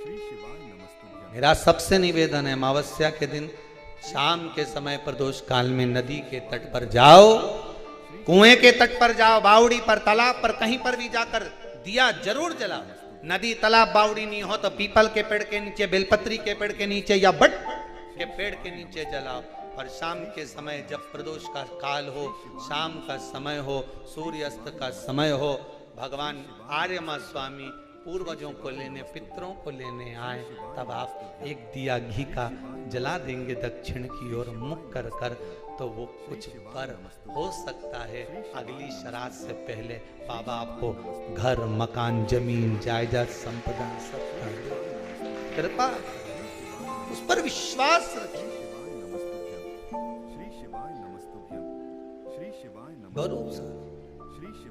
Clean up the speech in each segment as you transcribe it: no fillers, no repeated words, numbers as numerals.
मेरा सबसे निवेदन है, अमावस्या के दिन शाम के समय प्रदोष काल में नदी के तट पर जाओ, कुएं के तट पर जाओ, बावड़ी पर, तालाब पर, कहीं पर भी जाकर दिया जरूर जलाओ। नदी तालाब बावड़ी नहीं हो तो पीपल के पेड़ के नीचे, बेलपत्री के पेड़ के नीचे या बट के पेड़ के नीचे जलाओ। और शाम के समय जब प्रदोष का काल हो, शाम का समय हो, सूर्यास्त का समय हो, भगवान आर्यमा स्वामी पूर्वजों को लेने, पितरों को लेने आए, तब आप एक दिया घी का जला देंगे दक्षिण की ओर मुख कर कर, तो वो कुछ पर हो सकता है। अगली श्राद्ध से पहले बाबा आपको घर, मकान, जमीन, जायदाद, संपदा सब कर दे। कृपा, उस पर विश्वास रखिए।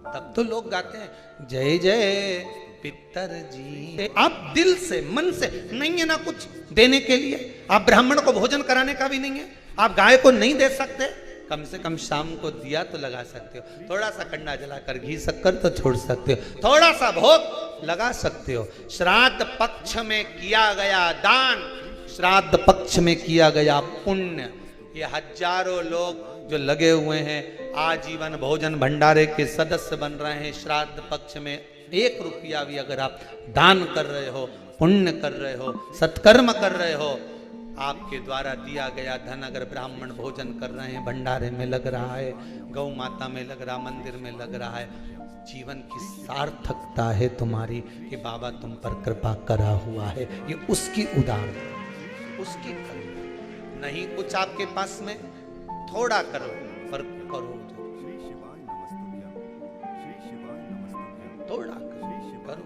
तब तो लोग गाते हैं जय जय पितर जी। आप दिल से, मन से, नहीं है ना कुछ देने के लिए, आप ब्राह्मण को भोजन कराने का भी नहीं है, आप गाय को नहीं दे सकते, कम से कम शाम को दिया तो लगा सकते हो, थोड़ा सा कंडा जलाकर घी शक्कर तो छोड़ सकते हो, थोड़ा सा भोग लगा सकते हो। श्राद्ध पक्ष में किया गया दान, श्राद्ध पक्ष में किया गया पुण्य, ये हजारों लोग जो लगे हुए हैं आजीवन भोजन भंडारे के सदस्य बन रहे हैं, श्राद्ध पक्ष में 1 रुपया भी अगर आप दान कर रहे हो, पुण्य कर रहे हो, सत्कर्म कर रहे हो, आपके द्वारा दिया गया धन अगर ब्राह्मण भोजन कर रहे हैं, भंडारे में लग रहा है, गौ माता में लग रहा, मंदिर में लग रहा है, जीवन की सार्थकता है तुम्हारी कि बाबा तुम पर कृपा करा हुआ है। ये उसकी उदाहरण, उसकी करो। नहीं कुछ आपके पास में, थोड़ा करो पर करो, थोड़ा करो।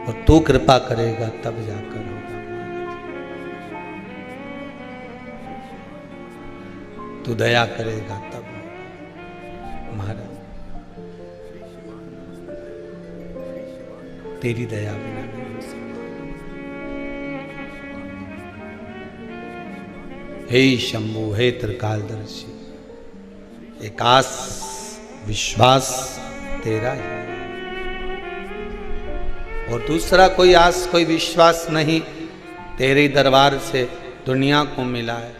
और तू कृपा करेगा तब जाकर होगा, तू दया करेगा तब महाराज, तेरी दया बिना नहीं हो सकता। हे शंभु, हे त्रिकालदर्शी, एक आस विश्वास तेरा है और दूसरा कोई आस कोई विश्वास नहीं, तेरे दरबार से दुनिया को मिला है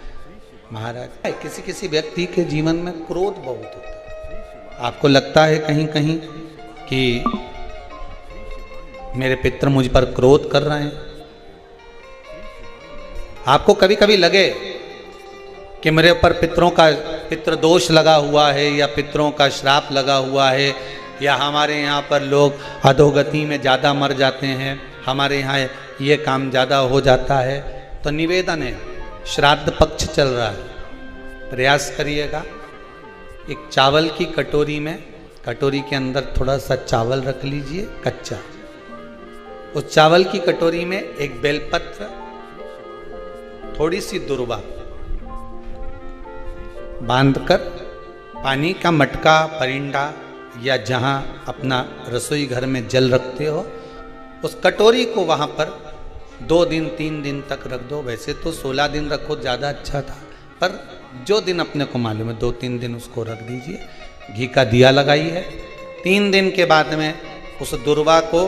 महाराज। किसी किसी व्यक्ति के जीवन में क्रोध बहुत होता है, आपको लगता है कहीं कहीं कि मेरे पितर मुझ पर क्रोध कर रहे हैं, आपको कभी कभी लगे कि मेरे ऊपर पितरों का पितृ दोष लगा हुआ है या पितरों का श्राप लगा हुआ है, या हमारे यहाँ पर लोग अधोगति में ज़्यादा मर जाते हैं, हमारे यहाँ ये काम ज़्यादा हो जाता है, तो निवेदन है, श्राद्ध पक्ष चल रहा है, प्रयास करिएगा। एक चावल की कटोरी में, कटोरी के अंदर थोड़ा सा चावल रख लीजिए कच्चा, उस चावल की कटोरी में एक बेलपत्र, थोड़ी सी दुर्वा बांधकर, पानी का मटका, परिंडा या जहां अपना रसोई घर में जल रखते हो, उस कटोरी को वहां पर 2 दिन 3 दिन तक रख दो। वैसे तो 16 दिन रखो ज़्यादा अच्छा था, पर जो दिन अपने को मालूम है 2-3 दिन उसको रख दीजिए। घी का दिया लगाइए। 3 दिन के बाद में उस दुर्वा को,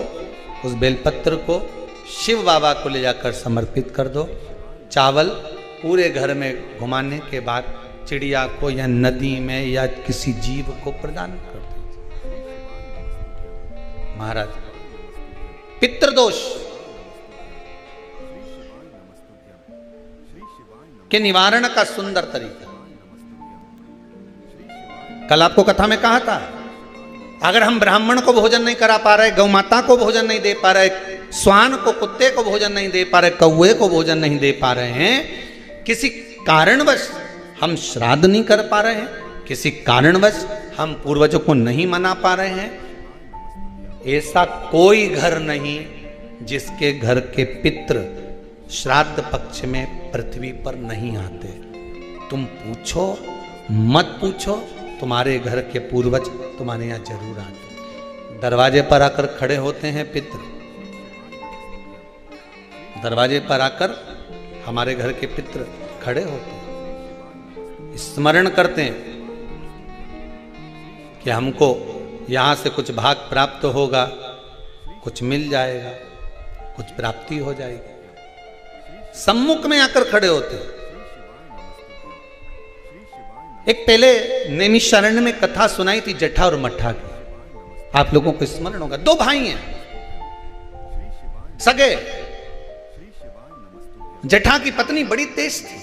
उस बेलपत्र को शिव बाबा को ले जाकर समर्पित कर दो। चावल पूरे घर में घुमाने के बाद चिड़िया को या नदी में या किसी जीव को प्रदान कर दो। महाराज, पितृदोष के निवारण का सुंदर तरीका, कल आपको कथा में कहा था, अगर हम ब्राह्मण को भोजन नहीं करा पा रहे, गौ माता को भोजन नहीं दे पा रहे, श्वान को, कुत्ते को भोजन नहीं दे पा रहे, कौवे को भोजन नहीं दे पा रहे हैं, किसी कारणवश हम श्राद्ध नहीं कर पा रहे हैं, किसी कारणवश हम पूर्वजों को नहीं मना पा रहे हैं, ऐसा कोई घर नहीं जिसके घर के पितृ श्राद्ध पक्ष में पृथ्वी पर नहीं आते। तुम पूछो मत पूछो, तुम्हारे घर के पूर्वज तुम्हारे यहाँ जरूर आते। दरवाजे पर आकर खड़े होते हैं पितृ, दरवाजे पर आकर हमारे घर के पितृ खड़े होते हैं, स्मरण करते हैं कि हमको यहां से कुछ भाग प्राप्त होगा, कुछ मिल जाएगा, कुछ प्राप्ति हो जाएगी। सम्मुख में आकर खड़े होते। एक पहले नैमिषारण्य में कथा सुनाई थी जटा और मठा की, आप लोगों को स्मरण होगा। दो भाई हैं सगे। जटा की पत्नी बड़ी तेज थी,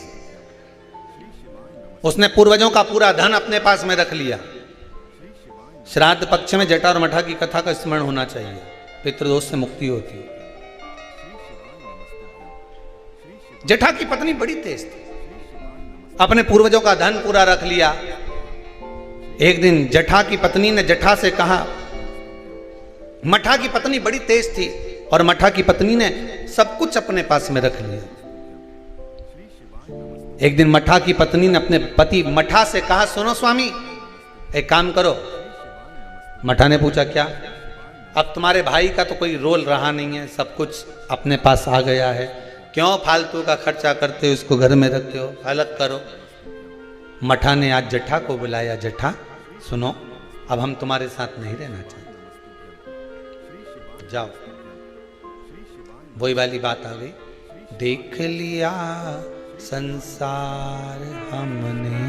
उसने पूर्वजों का पूरा धन अपने पास में रख लिया। श्राद्ध पक्ष में जटा और मठा की कथा का स्मरण होना चाहिए, पितृदोष से मुक्ति होती है। जटा की पत्नी बड़ी तेज थी, अपने पूर्वजों का धन पूरा रख लिया। एक दिन जटा की पत्नी ने जटा से कहा, मठा की पत्नी बड़ी तेज थी और मठा की पत्नी ने सब कुछ अपने पास में रख लिया। एक दिन मठा की पत्नी ने अपने पति मठा से कहा, सुनो स्वामी, एक काम करो। मठा ने पूछा, क्या? अब तुम्हारे भाई का तो कोई रोल रहा नहीं है, सब कुछ अपने पास आ गया है, क्यों फालतू का खर्चा करते हो, उसको घर में रखते हो, अलग करो। मठा ने आज जटा को बुलाया, जटा सुनो, अब हम तुम्हारे साथ नहीं रहना चाहते, जाओ। वही वाली बात आ गई, देख लिया संसार हमने,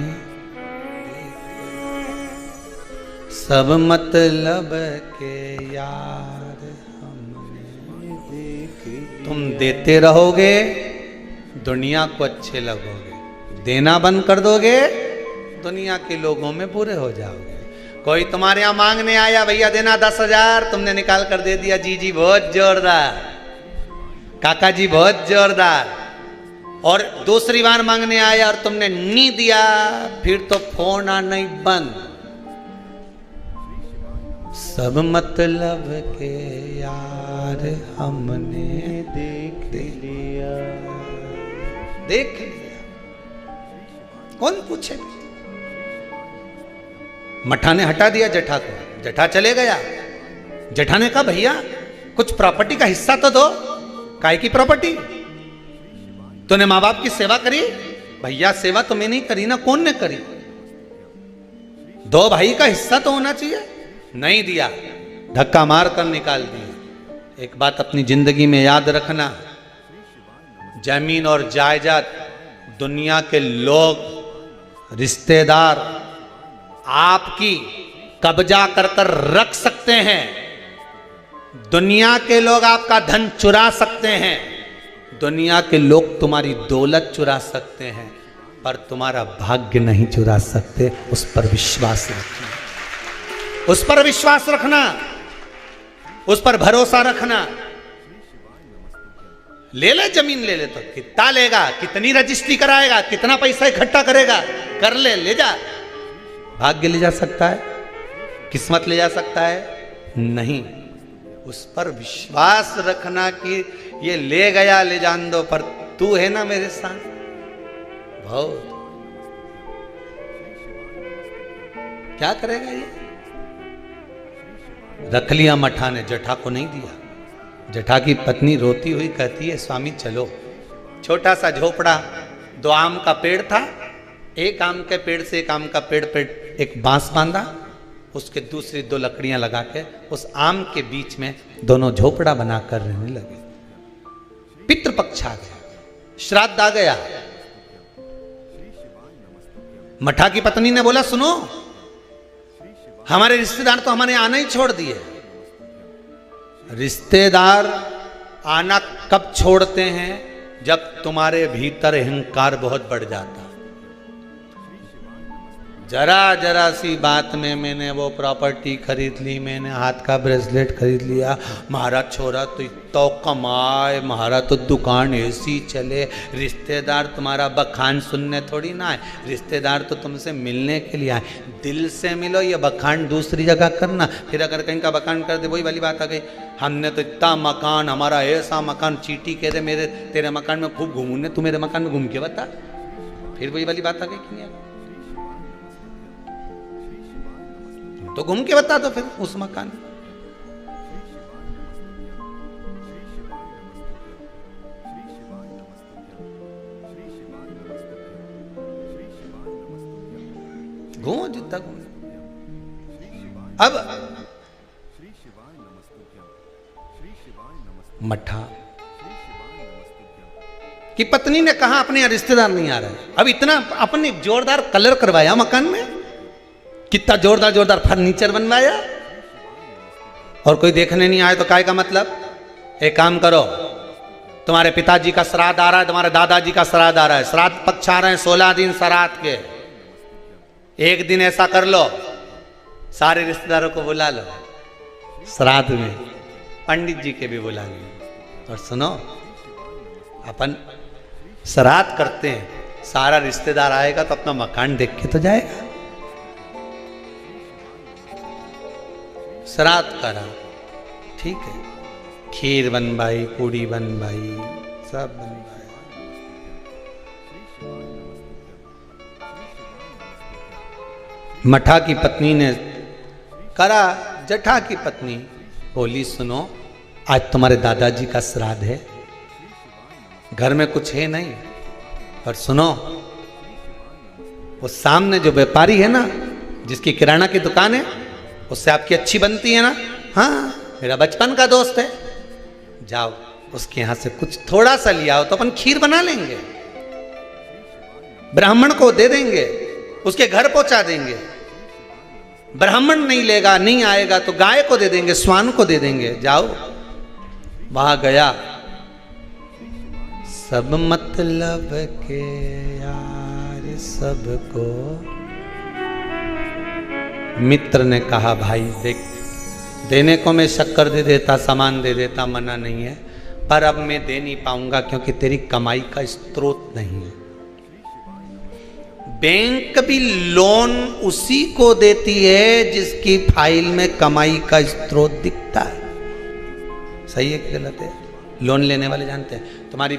सब मतलब के यार हमने देख। तुम देते रहोगे, दुनिया को अच्छे लगोगे, देना बंद कर दोगे, दुनिया के लोगों में बुरे हो जाओगे। कोई तुम्हारे यहां मांगने आया, भैया देना 10,000, तुमने निकाल कर दे दिया, जी जी बहुत जोरदार, काका जी बहुत जोरदार। और दूसरी बार मांगने आया और तुमने नहीं दिया, फिर तो फोन आना ही बंद। सब मतलब के यार हमने देख लिया, देख लिया, कौन पूछे। मठा ने हटा दिया जटा को, जटा चले गया। जटा ने कहा, भैया कुछ प्रॉपर्टी का हिस्सा तो दो। काय की प्रॉपर्टी? तूने माँ बाप की सेवा करी? भैया सेवा तो मैंने नहीं करी ना, कौन ने करी? दो भाई का हिस्सा तो होना चाहिए, नहीं दिया, धक्का मार कर निकाल दिया। एक बात अपनी जिंदगी में याद रखना, जमीन और जायदाद दुनिया के लोग, रिश्तेदार आपकी कब्जा कर कर रख सकते हैं, दुनिया के लोग आपका धन चुरा सकते हैं, दुनिया के लोग तुम्हारी दौलत चुरा सकते हैं, पर तुम्हारा भाग्य नहीं चुरा सकते। उस पर विश्वास रखना, उस पर विश्वास रखना, उस पर भरोसा रखना। ले ले जमीन, ले ले तो कितना लेगा, कितनी रजिस्ट्री कराएगा, कितना पैसा इकट्ठा करेगा, कर ले, ले जा। भाग्य ले जा सकता है, किस्मत ले जा सकता है? नहीं। उस पर विश्वास रखना कि ये ले गया, ले जान दो, पर तू है ना मेरे साथ। बहुत क्या करेगा ये? रख लिया मठा ने, जटा को नहीं दिया। जटा की पत्नी रोती हुई कहती है, स्वामी चलो। छोटा सा झोपड़ा, 2 आम का पेड़ था, एक आम के पेड़ से एक आम का पेड़ पे एक बांस बांधा, उसके दूसरी 2 लकड़ियां लगा के उस आम के बीच में दोनों झोपड़ा बनाकर रहने लगे। पितृपक्ष आ गया, श्राद्ध आ गया। मठा की पत्नी ने बोला, सुनो, हमारे रिश्तेदार तो हमारे आना ही छोड़ दिए। रिश्तेदार आना कब छोड़ते हैं? जब तुम्हारे भीतर अहंकार बहुत बढ़ जाता। जरा जरा सी बात में मैंने वो प्रॉपर्टी खरीद ली, मैंने हाथ का ब्रेसलेट खरीद लिया, महाराज छोरा तो इतना कमाए, महाराज तो दुकान ऐसी चले। रिश्तेदार तुम्हारा बखान सुनने थोड़ी ना आए, रिश्तेदार तो तुमसे मिलने के लिए आए। दिल से मिलो, ये बखान दूसरी जगह करना। फिर अगर कहीं का बखान कर दे, वही वाली बात आ गई, हमने तो इतना मकान, हमारा ऐसा मकान, चीटी कह दे मेरे तेरे मकान में खूब घूमने, तू मेरे मकान में घूम के बता। फिर वही वाली बात आ गई कि नहीं? तो घूम के बता दो फिर उस मकान। घूमो जितना घूमो। अब मठा कि पत्नी ने कहा अपने यहाँ रिश्तेदार नहीं आ रहा है। अब इतना अपने जोरदार कलर करवाया मकान में, कितना जोरदार जोरदार फर्नीचर बनवाया, और कोई देखने नहीं आए तो काय का मतलब? एक काम करो, तुम्हारे पिताजी का श्राद्ध आ रहा है, तुम्हारे दादाजी का श्राद्ध आ रहा है, श्राद्ध पक्ष आ रहे हैं 16 दिन श्राद्ध के। एक दिन ऐसा कर लो, सारे रिश्तेदारों को बुला लो श्राद्ध में, पंडित जी के भी बुला लो। और सुनो, अपन श्राद्ध करते हैं, सारा रिश्तेदार आएगा तो अपना मकान देख के तो जाएगा। श्राद्ध करा, ठीक है, खीर बनवाई, पूड़ी बनवाई, सब बनवाया। मठा की पत्नी ने करा, जठा की पत्नी बोली सुनो, आज तुम्हारे दादाजी का श्राद्ध है, घर में कुछ है नहीं, पर सुनो, वो सामने जो व्यापारी है ना, जिसकी किराना की दुकान है, उससे आपकी अच्छी बनती है ना, हाँ मेरा बचपन का दोस्त है, जाओ उसके यहां से कुछ थोड़ा सा लिया हो तो अपन खीर बना लेंगे, ब्राह्मण को दे देंगे, उसके घर पहुंचा देंगे। ब्राह्मण नहीं लेगा, नहीं आएगा तो गाय को दे देंगे, स्वान को दे देंगे। जाओ, वहां गया, सब मतलब के यार सबको। मित्र ने कहा भाई देख, देने को मैं शक्कर दे देता, सामान दे देता, मना नहीं है, पर अब मैं दे नहीं पाऊंगा क्योंकि तेरी कमाई का स्रोत नहीं है। बैंक भी लोन उसी को देती है जिसकी फाइल में कमाई का स्रोत दिखता है। सही है कि गलत है? लोन लेने वाले जानते हैं, तुम्हारी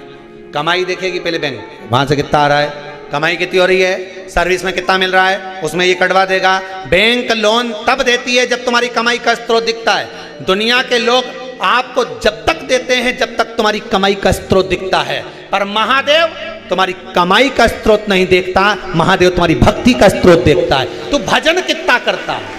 कमाई देखेगी पहले बैंक, वहां से कितना आ रहा है, कमाई कितनी हो रही है, सर्विस में कितना मिल रहा है, उसमें ये कटवा देगा। बैंक लोन तब देती है जब तुम्हारी कमाई का स्रोत दिखता है। दुनिया के लोग आपको जब तक देते हैं जब तक तुम्हारी कमाई का स्रोत दिखता है, पर महादेव तुम्हारी कमाई का स्रोत नहीं देखता, महादेव तुम्हारी भक्ति का स्रोत देखता है। तू भजन कितना करता है,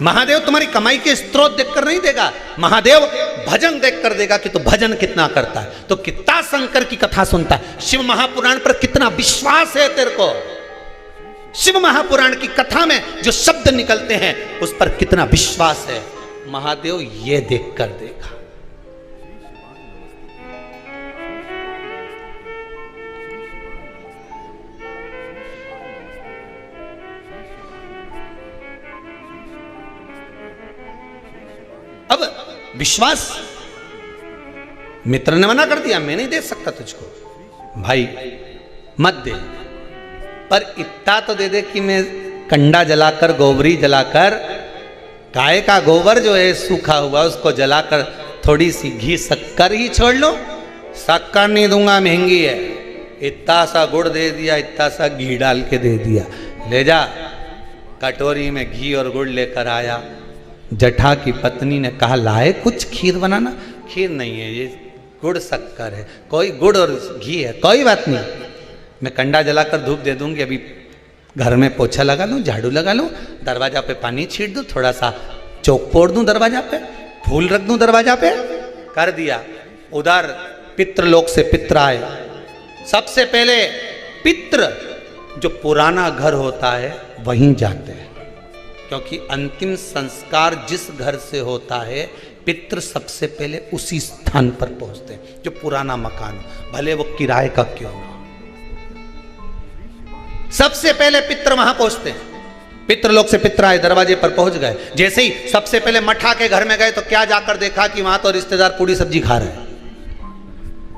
महादेव तुम्हारी कमाई के स्रोत देखकर नहीं देगा, महादेव भजन देखकर देगा कि तू भजन कितना करता है, तो कितना शंकर की कथा सुनता है, शिव महापुराण पर कितना विश्वास है तेरे को, शिव महापुराण की कथा में जो शब्द निकलते हैं उस पर कितना विश्वास है, महादेव ये देखकर देगा। अब विश्वास, मित्र ने मना कर दिया, मैं नहीं दे सकता तुझको, भाई मत दे, पर इतना तो दे दे कि मैं कंडा जलाकर, गोबरी जलाकर, गाय का गोबर जो है सूखा हुआ उसको जलाकर थोड़ी सी घी शक्कर ही छोड़ लो। शक्कर नहीं दूंगा, महंगी है, इतना सा गुड़ दे दिया, इतना सा घी डाल के दे दिया, ले जा। कटोरी में घी और गुड़ लेकर आया। जठा की पत्नी ने कहा लाए कुछ खीर बनाना, खीर नहीं है, ये गुड़ शक्कर है, कोई गुड़ और घी है, कोई बात नहीं, मैं कंडा जलाकर धूप दे दूंगी, अभी घर में पोछा लगा लूँ, झाड़ू लगा लूँ, दरवाजा पे पानी छीट दूँ, थोड़ा सा चौक पोड़ दूँ दरवाजा पे, फूल रख दूँ दरवाजा पे, कर दिया। उधर पितृलोक से पित्र आए। सबसे पहले पित्र जो पुराना घर होता है वहीं जाते हैं, क्योंकि अंतिम संस्कार जिस घर से होता है पितृ सबसे पहले उसी स्थान पर पहुंचते हैं जो पुराना मकान, भले वो किराए का क्यों ना, सबसे पहले पितृ वहां पहुंचते हैं। पितृलोक से पित्र आए, दरवाजे पर पहुंच गए। जैसे ही सबसे पहले मठा के घर में गए तो क्या जाकर देखा कि वहां तो रिश्तेदार पूरी सब्जी खा रहे हैं,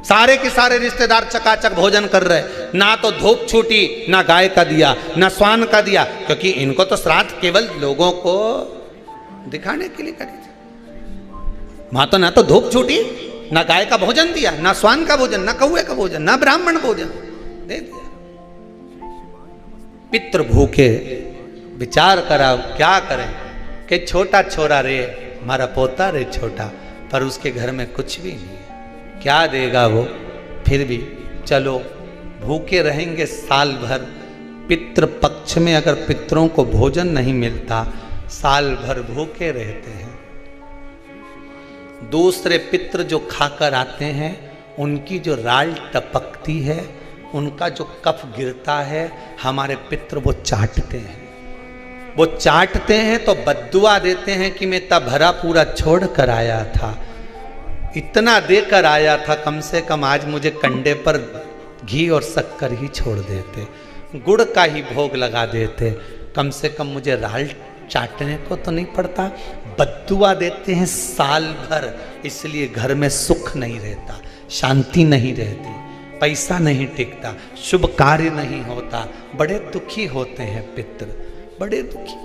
सारे के सारे रिश्तेदार चकाचक भोजन कर रहे, ना तो धूप छूटी, ना गाय का दिया, ना स्वान का दिया, क्योंकि इनको तो श्राद्ध केवल लोगों को दिखाने के लिए करी थी। वहां तो ना तो धूप छूटी, ना गाय का भोजन दिया, ना स्वान का भोजन, ना कौए का भोजन, ना ब्राह्मण भोजन दे दिया। पितृ भूखे, विचार करा क्या करें कि छोटा छोरा रे, हमारा पोता रे छोटा, पर उसके घर में कुछ भी नहीं है, क्या देगा वो, फिर भी चलो भूखे रहेंगे साल भर। पितृ पक्ष में अगर पितरों को भोजन नहीं मिलता, साल भर भूखे रहते हैं। दूसरे पितृ जो खाकर आते हैं उनकी जो राल टपकती है, उनका जो कफ गिरता है, हमारे पितृ वो चाटते हैं। वो चाटते हैं तो बद्दुआ देते हैं कि मैं तब भरा पूरा छोड़ कर आया था, इतना देकर आया था, कम से कम आज मुझे कंडे पर घी और शक्कर ही छोड़ देते, गुड़ का ही भोग लगा देते, कम से कम मुझे राल चाटने को तो नहीं पड़ता। बद्दुआ देते हैं साल भर, इसलिए घर में सुख नहीं रहता, शांति नहीं रहती, पैसा नहीं टिकता, शुभ कार्य नहीं होता, बड़े दुखी होते हैं पितृ, बड़े दुखी।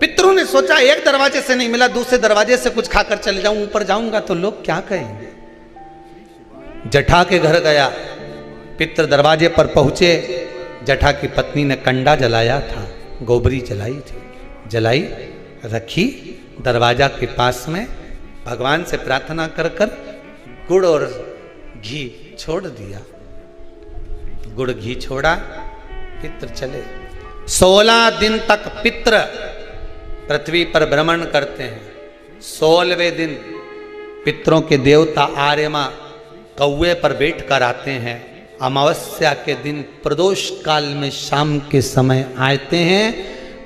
पितरों ने सोचा एक दरवाजे से नहीं मिला, दूसरे दरवाजे से कुछ खाकर चले जाऊं, ऊपर जाऊंगा तो लोग क्या कहेंगे। जठा के घर गया, पितृ दरवाजे पर पहुंचे, जठा की पत्नी ने कंडा जलाया था, गोबरी जलाई थी, जलाई रखी दरवाजा के पास में, भगवान से प्रार्थना कर कर गुड़ और घी छोड़ दिया, गुड़ घी छोड़ा, पितृ चले। 16 दिन तक पितृ पृथ्वी पर भ्रमण करते हैं। 16वें दिन पितरों के देवता आर्यमा कौवे पर बैठ कर आते हैं। अमावस्या के दिन प्रदोष काल में शाम के समय आते हैं,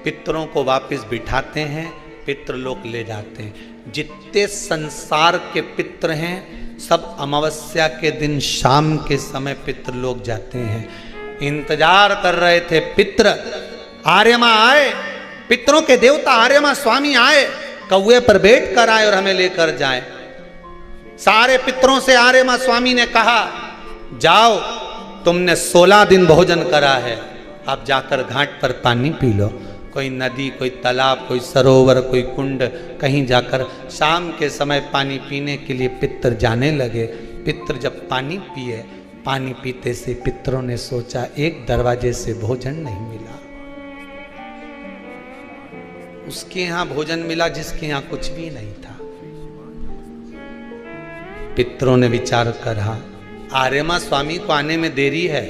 पितरों को वापस बिठाते हैं, पितृलोक ले जाते हैं। जितने संसार के पितृ हैं सब अमावस्या के दिन शाम के समय पितृलोक जाते हैं। इंतजार कर रहे थे पितृ, आर्यमा आए, पितरों के देवता आर्यमा स्वामी आए, कौवे पर बैठ कर आए और हमें लेकर जाए। सारे पितरों से आर्यमा स्वामी ने कहा, जाओ तुमने 16 दिन भोजन करा है, अब जाकर घाट पर पानी पी लो। कोई नदी, कोई तालाब, कोई सरोवर, कोई कुंड, कहीं जाकर शाम के समय पानी पीने के लिए पितर जाने लगे। पितर जब पानी पिए, पानी पीते से पितरों ने सोचा एक दरवाजे से भोजन नहीं मिला, उसके यहां भोजन मिला जिसके यहां कुछ भी नहीं था। पितरों ने विचार करा, आर्यमा स्वामी को आने में देरी है,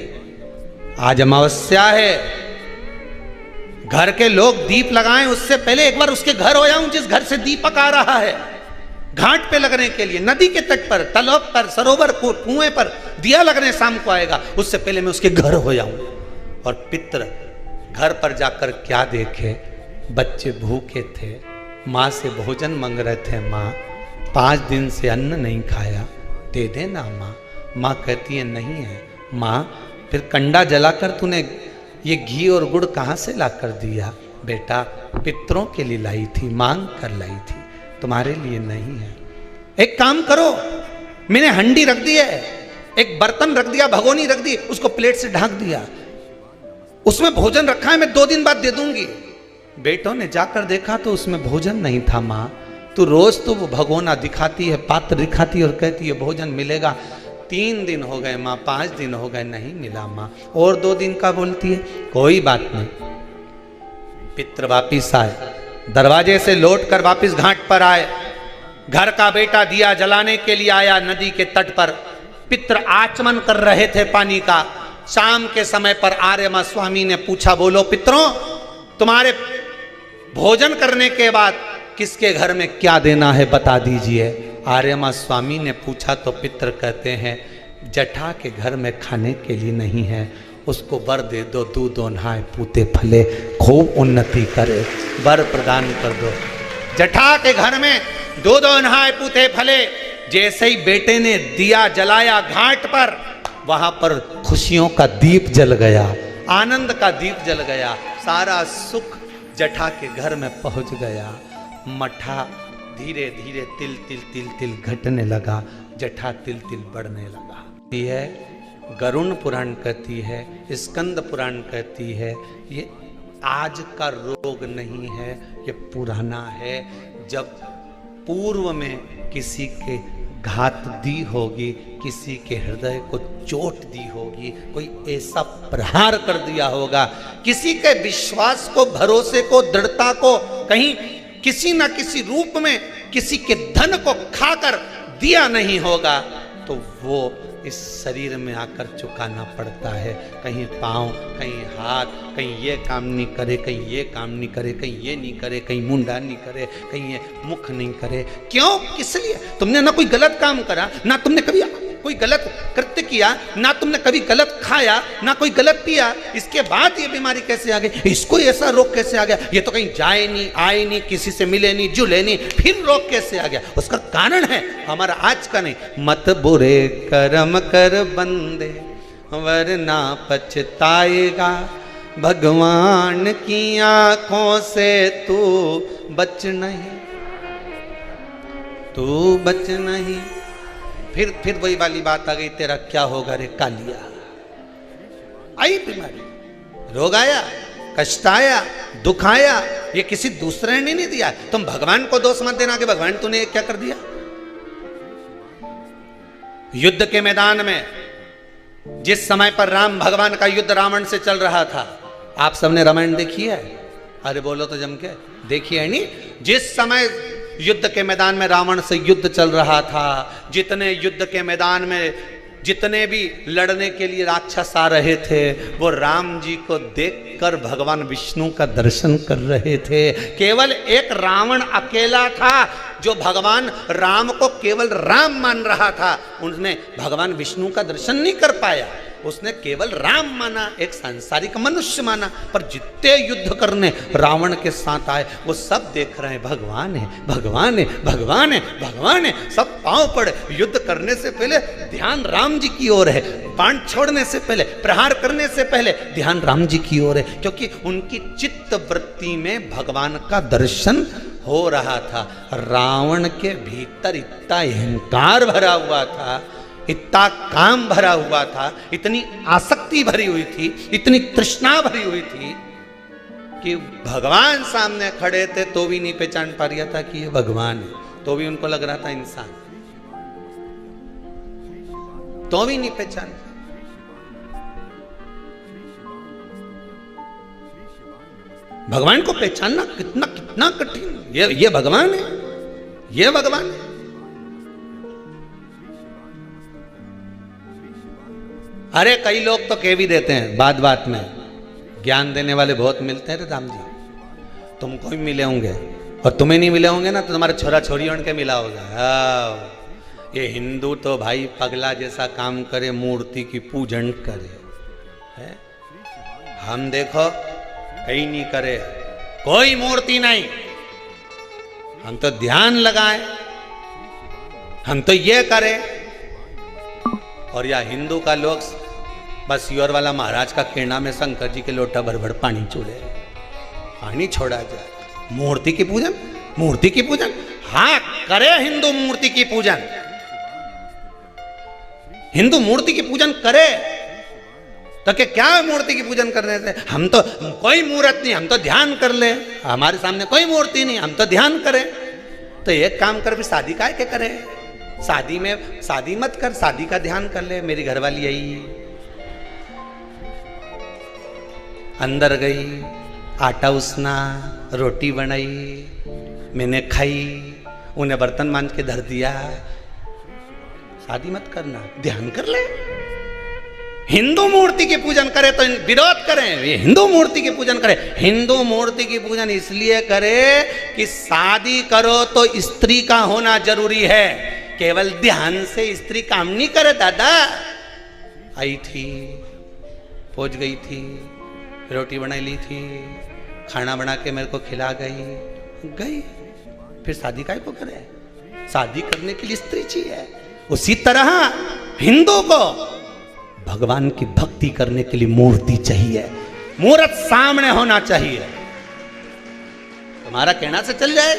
आज अमावस्या है, घर के लोग दीप लगाएं उससे पहले एक बार उसके घर हो जाऊं जिस घर से दीपक आ रहा है। घाट पे लगने के लिए, नदी के तट पर, तालाब पर, सरोवर को, कुएं पर दिया लगने शाम को आएगा, उससे पहले मैं उसके घर हो जाऊं। और पितर घर पर जाकर क्या देखे, बच्चे भूखे थे, माँ से भोजन मांग रहे थे, माँ 5 दिन से अन्न नहीं खाया, दे देना माँ। माँ कहती है नहीं है। माँ फिर कंडा जलाकर तूने ये घी और गुड़ कहाँ से ला कर दिया? बेटा पितरों के लिए लाई थी, मांग कर लाई थी, तुम्हारे लिए नहीं है। एक काम करो, मैंने हंडी रख दी है, एक बर्तन रख दिया, भगोनी रख दी, उसको प्लेट से ढक दिया, उसमें भोजन रखा है, मैं 2 दिन बाद दे दूंगी। बेटों ने जाकर देखा तो उसमें भोजन नहीं था। माँ तू रोज तो वो भगोना दिखाती है, पात्र दिखाती है और कहती है भोजन मिलेगा। 3 दिन हो गए माँ, 5 दिन हो गए, नहीं मिला माँ, और 2 दिन का बोलती है। कोई बात नहीं। पितर वापिस आए, दरवाजे से लौट कर वापिस घाट पर आए। घर का बेटा दिया जलाने के लिए आया नदी के तट पर। पितर आचमन कर रहे थे पानी का। शाम के समय पर आर्यमा स्वामी ने पूछा, बोलो पितरों, तुम्हारे भोजन करने के बाद किसके घर में क्या देना है बता दीजिए। आर्यमा स्वामी ने पूछा तो पितर कहते हैं, जठा के घर में खाने के लिए नहीं है, उसको वर दे दो, दूध नहाए पूते फले, खूब उन्नति करे, वर प्रदान कर दो। जठा के घर में दूध नहाए पूते फले। जैसे ही बेटे ने दिया जलाया घाट पर, वहां पर खुशियों का दीप जल गया, आनंद का दीप जल गया, सारा सुख जठा के घर में पहुंच गया। मठा धीरे धीरे तिल तिल तिल तिल घटने लगा, जठा तिल तिल बढ़ने लगा। यह गरुण पुराण कहती है, स्कंद पुराण कहती है, ये आज का रोग नहीं है, ये पुराना है। जब पूर्व में किसी के घात दी होगी, किसी के हृदय को चोट दी होगी, कोई ऐसा प्रहार कर दिया होगा, किसी के विश्वास को, भरोसे को, दृढ़ता को कहीं किसी न किसी रूप में किसी के धन को खाकर दिया नहीं होगा, तो वो इस शरीर में आकर चुकाना पड़ता है। कहीं पाँव, कहीं हाथ, कहीं ये काम नहीं करे, कहीं ये काम नहीं करे, कहीं ये नहीं करे, कहीं मुंडा नहीं करे, कहीं ये मुख नहीं करे। क्यों? किस लिए? तुमने ना कोई गलत काम करा, ना तुमने कभी कोई गलत कृत्य किया, ना तुमने कभी गलत खाया, ना कोई गलत पिया। इसके बाद ये बीमारी कैसे आ गई? इसको ऐसा रोग कैसे आ गया? ये तो कहीं जाए नहीं, आए नहीं, किसी से मिले नहीं, जुले नहीं, फिर रोग कैसे आ गया? उसका कारण है हमारा आज का नहीं। मत बुरे कर्म कर बंदे वरना पछताएगा, भगवान की आंखों से तू बच नहीं, तू बच नहीं। फिर वही वाली बात आ गई, तेरा क्या होगा रे कालिया। आई बीमारी, रोग आया, कष्ट आया, दुख आया, ये किसी दूसरे ने नहीं दिया। तुम भगवान को दोष मत देना कि भगवान तूने क्या कर दिया। युद्ध के मैदान में जिस समय पर राम भगवान का युद्ध रावण से चल रहा था, आप सबने रामायण देखी है? अरे बोलो तो जम के, देखी है नहीं? जिस समय युद्ध के मैदान में रावण से युद्ध चल रहा था, जितने युद्ध के मैदान में जितने भी लड़ने के लिए राक्षस आ रहे थे, वो राम जी को देखकर भगवान विष्णु का दर्शन कर रहे थे। केवल एक रावण अकेला था जो भगवान राम को केवल राम मान रहा था। उसने भगवान विष्णु का दर्शन नहीं कर पाया, उसने केवल राम माना, एक सांसारिक मनुष्य माना। पर जितने युद्ध करने रावण के साथ आए, वो सब देख रहे हैं भगवान है, भगवान है, भगवान है, भगवान है। सब पांव पड़े। युद्ध करने से पहले ध्यान राम जी की ओर है, बाण छोड़ने से पहले, प्रहार करने से पहले ध्यान राम जी की ओर है, क्योंकि उनकी चित्त वृत्ति में भगवान का दर्शन हो रहा था। रावण के भीतर इतना अहंकार भरा हुआ था, इतना काम भरा हुआ था, इतनी आसक्ति भरी हुई थी, इतनी तृष्णा भरी हुई थी कि भगवान सामने खड़े थे तो भी नहीं पहचान पा रहा था कि ये भगवान है। तो भी उनको लग रहा था इंसान, तो भी नहीं पहचान। भगवान को पहचानना कितना कितना कठिन। ये भगवान है, ये भगवान है। अरे कई लोग तो कह भी देते हैं बात बात में, ज्ञान देने वाले बहुत मिलते हैं रे राम जी, तुमको भी मिले होंगे, और तुम्हें नहीं मिले होंगे ना तो तुम्हारे छोरा छोरी उनके मिला होगा। ये हिंदू तो भाई पगला जैसा काम करे, मूर्ति की पूजन करे है? हम देखो कहीं नहीं करे, कोई मूर्ति नहीं, हम तो ध्यान लगाए, हम तो ये करें। और या हिंदू का लोग बस योर वाला महाराज का किरणा में शंकर जी के लोटा भर भर पानी छोड़े, पानी छोड़ा जाए। मूर्ति की पूजन, मूर्ति की पूजन, हाँ करे हिंदू मूर्ति की पूजन, हिंदू मूर्ति की पूजन करे तो क्या है मूर्ति की पूजन करने से? हम तो कोई मूर्त नहीं, हम तो ध्यान कर ले, हमारे सामने कोई मूर्ति नहीं, हम तो ध्यान करें। तो एक काम कर, भी शादी काहे के करे? शादी में शादी मत कर, शादी का ध्यान कर ले। मेरी घरवाली आई, अंदर गई, आटा उसना, रोटी बनाई, मैंने खाई, उन्हें बर्तन मांज के धर दिया। शादी मत करना, ध्यान कर ले। हिंदू मूर्ति की पूजन करे तो विरोध करें, ये हिंदू मूर्ति की पूजन करे। हिंदू मूर्ति की पूजन इसलिए करे कि शादी करो तो स्त्री का होना जरूरी है, केवल ध्यान से स्त्री काम नहीं करे। दादा आई थी, पहुंच गई थी, रोटी बना ली थी, खाना बना के मेरे को खिला गई, फिर शादी काहे को करे? शादी करने के लिए स्त्री चाहिए। उसी तरह हिंदू को भगवान की भक्ति करने के लिए मूर्ति चाहिए, मूर्त सामने होना चाहिए। तुम्हारा कहना से चल जाए,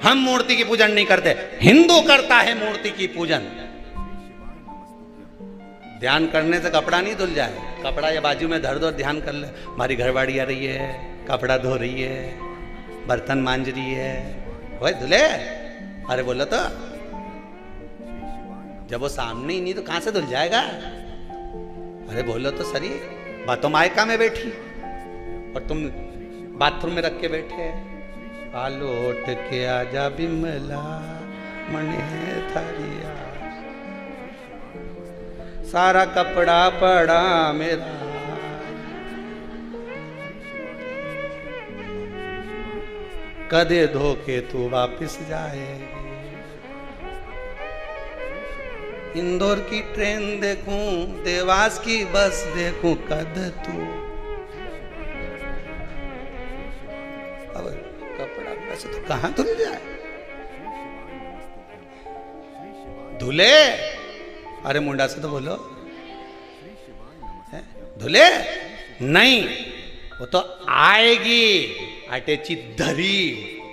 हम मूर्ति की पूजन नहीं करते, हिंदू करता है मूर्ति की पूजन। ध्यान करने से कपड़ा नहीं धुल जाए, कपड़ा या बाजू में धर दो, ध्यान कर ले। हमारी घरवाड़ी आ रही है, कपड़ा धो रही है, बर्तन मांज रही है, वही धुले। अरे बोलो तो, जब वो सामने ही नहीं तो कहां से धुल जाएगा? अरे बोलो तो सही, बातों मायका में बैठी और तुम बाथरूम में रख के बैठे। लौट के आजा बिमला मने थारिया, सारा कपड़ा पड़ा मेरा, कदे धोके तू वापिस जाएगी। इंदौर की ट्रेन देखूं, देवास की बस देखूं, कद तू अब कपड़ा वैसे तो कहां धुल जाए, धुले, अरे मुंडा से तो बोलो, धुले नहीं, वो तो आएगी अटेची धरी,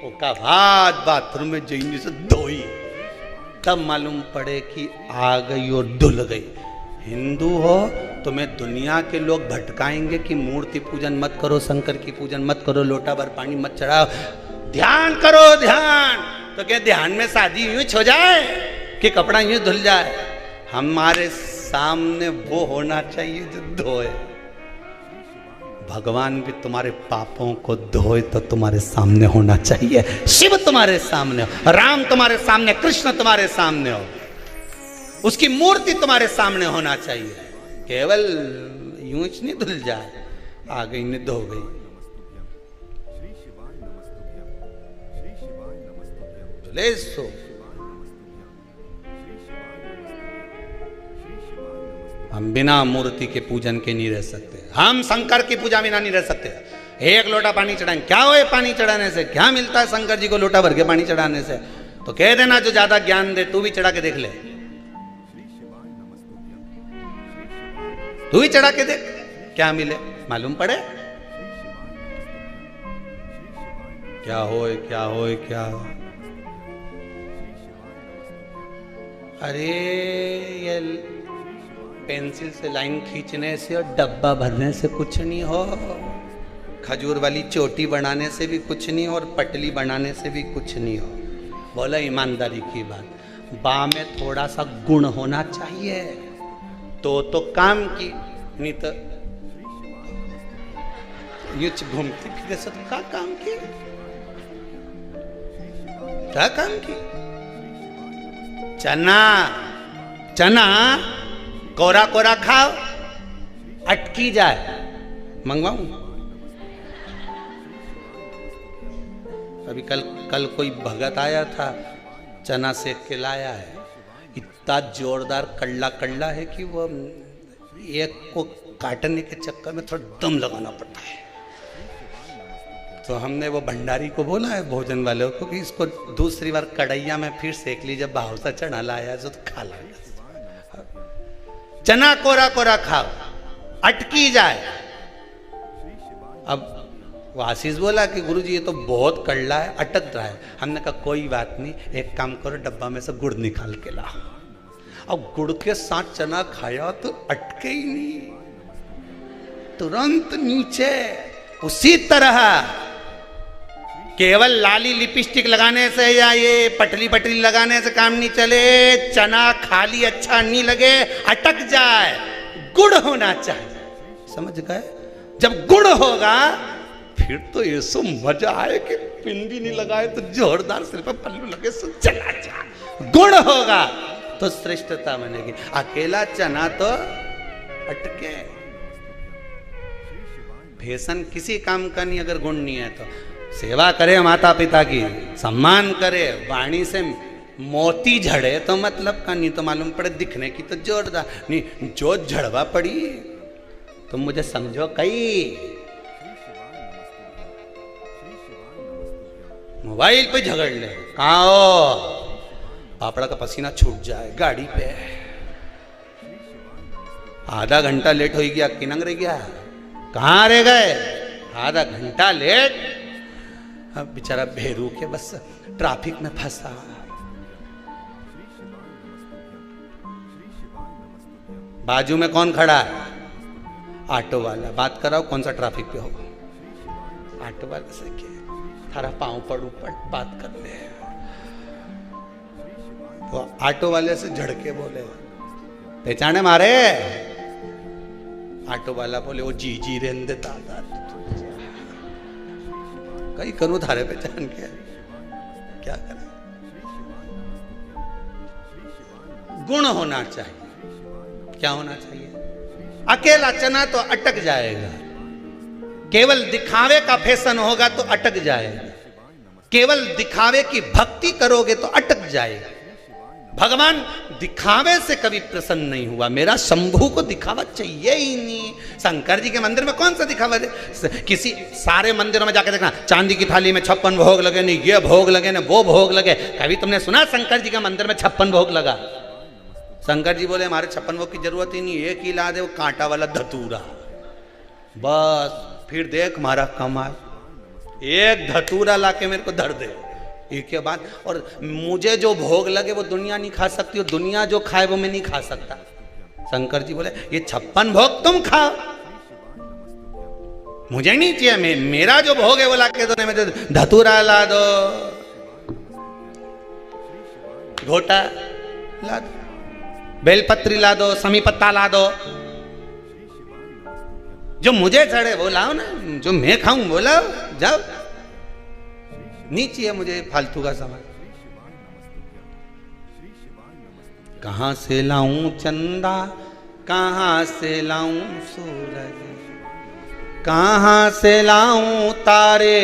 उसका बाद बाथरूम में जईनी से धोई, तब मालूम पड़े कि आ गई और धुल गई। हिंदू हो तुम्हें दुनिया के लोग भटकाएंगे कि मूर्ति पूजन मत करो, शंकर की पूजन मत करो, लोटा भर पानी मत चढ़ाओ, ध्यान करो ध्यान, तो क्या ध्यान में शादी यूं हो जाए कि कपड़ा यूं धुल जाए? हमारे सामने वो होना चाहिए जो धोए। भगवान भी तुम्हारे पापों को धोए तो तुम्हारे सामने होना चाहिए। शिव तुम्हारे सामने हो, राम तुम्हारे सामने, कृष्ण तुम्हारे सामने हो, उसकी मूर्ति तुम्हारे सामने होना चाहिए। केवल यूं ही नहीं धुल जाए, आ गई ने धो गई। धुले सो हम बिना मूर्ति के पूजन के नहीं रह सकते, हम शंकर की पूजा बिना नहीं रह सकते। एक लोटा पानी चढ़ाएं, क्या हो पानी चढ़ाने से, क्या मिलता है शंकर जी को लोटा भर के पानी चढ़ाने से? तो कह देना जो ज्यादा ज्ञान दे, तू भी चढ़ा के देख ले, तू ही चढ़ा के देख, क्या मिले मालूम पड़े। क्या होए क्या होए क्या हो? अरे ये पेंसिल से लाइन खींचने से और डब्बा भरने से कुछ नहीं हो, खजूर वाली चोटी बनाने से भी कुछ नहीं हो, और पटली बनाने से भी कुछ नहीं हो। बोला ईमानदारी की बात, बा में थोड़ा सा गुण होना चाहिए तो काम की, नहीं तो ये घूमती फिरते से तो क्या काम की, क्या काम की? चना चना कोरा कोरा खाओ, अटकी जाए, मंगवाऊं? अभी कल कोई भगत आया था, चना सेक के लाया है, इतना जोरदार कड़ला कड़ला है कि वो एक को काटने के चक्कर में थोड़ा दम लगाना पड़ता है। तो हमने वो भंडारी को बोला है, भोजन वालों को, कि इसको दूसरी बार कढ़ैया में फिर सेक लीजिए, भाव सा चना लाया तो खा ला। चना कोरा कोरा खाओ, अटकी जाए। अब वो आशीष बोला कि गुरुजी ये तो बहुत कड़ला है, अटक रहा है। हमने कहा कोई बात नहीं, एक काम करो, डब्बा में से गुड़ निकाल के लाओ। अब गुड़ के साथ चना खाया तो अटके ही नहीं, तुरंत नीचे। उसी तरह केवल लाली लिपस्टिक लगाने से या ये पटली पटली लगाने से काम नहीं चले। चना खाली अच्छा नहीं लगे, अटक जाए, गुड़ होना चाहिए। समझ गए? जब गुड़ होगा फिर तो ये सो मजा आए कि पिंडी नहीं लगाए तो जोरदार सिर पर पल्लू लगे सो चला जा। गुड़ होगा तो श्रेष्ठता बनेगी, अकेला चना तो अटके। भेषण किसी काम का नहीं अगर गुण नहीं है तो। सेवा करे माता पिता की, सम्मान करे, वाणी से मोती झड़े तो मतलब का, नहीं तो मालूम पड़े दिखने की तो जोरदार नहीं, जो झड़वा पड़ी तुम मुझे समझो। कई मोबाइल पे झगड़ ले, कहाँ हो, पापड़ा का पसीना छूट जाए गाड़ी पे, आधा घंटा लेट हो गया, किनंग रह गया, कहाँ रह गए, आधा घंटा लेट। अब बेचारा भेरू के बस ट्रैफिक में फंसा। बाजू में कौन खड़ा है? ऑटो वाला। बात कराओ कौन सा ट्रैफिक पे हो? ऑटो वाले से क्या, थारा पांव पड़ ऊपर बात कर ले। तो ऑटो वाले से झड़के बोले, पहचाने मारे? ऑटो वाला बोले, वो जी जी रहने दे दादा, कहीं करूं थारे पहचान के, क्या करें? गुण होना चाहिए। क्या होना चाहिए? अकेला चना तो अटक जाएगा, केवल दिखावे का फैशन होगा तो अटक जाएगा, केवल दिखावे की भक्ति करोगे तो अटक जाएगा। भगवान दिखावे से कभी प्रसन्न नहीं हुआ, मेरा शंभू को दिखावा चाहिए ही नहीं। शंकर जी के मंदिर में कौन सा दिखावा दे? किसी सारे मंदिरों में जाकर देखना, चांदी की थाली में 56 भोग लगे, नहीं ये भोग लगे ना वो भोग लगे। कभी तुमने सुना शंकर जी के मंदिर में 56 भोग लगा? शंकर जी बोले हमारे 56 भोग की जरूरत ही नहीं, एक ही ला दे वो कांटा वाला धतूरा, बस फिर देख हमारा कमाल। एक धतूरा ला के मेरे को धर दे, एक के बाद। और मुझे जो भोग लगे वो दुनिया नहीं खा सकती, और दुनिया जो खाए वो मैं नहीं खा सकता। शंकर जी बोले ये 56 भोग तुम खाओ, मुझे नहीं चाहिए, मेरा जो भोग है वो ला के दो, मुझे धतूरा ला दो, घोटा ला दो, बेलपत्री ला दो, समी पत्ता ला दो, जो मुझे चढ़े वो लाओ ना, जो मैं खाऊं वो लाओ, जाओ, नहीं चाहिए मुझे फालतू का सामान। कहां से लाऊं चंदा, कहां से लाऊं सूरज, कहां से लाऊं तारे,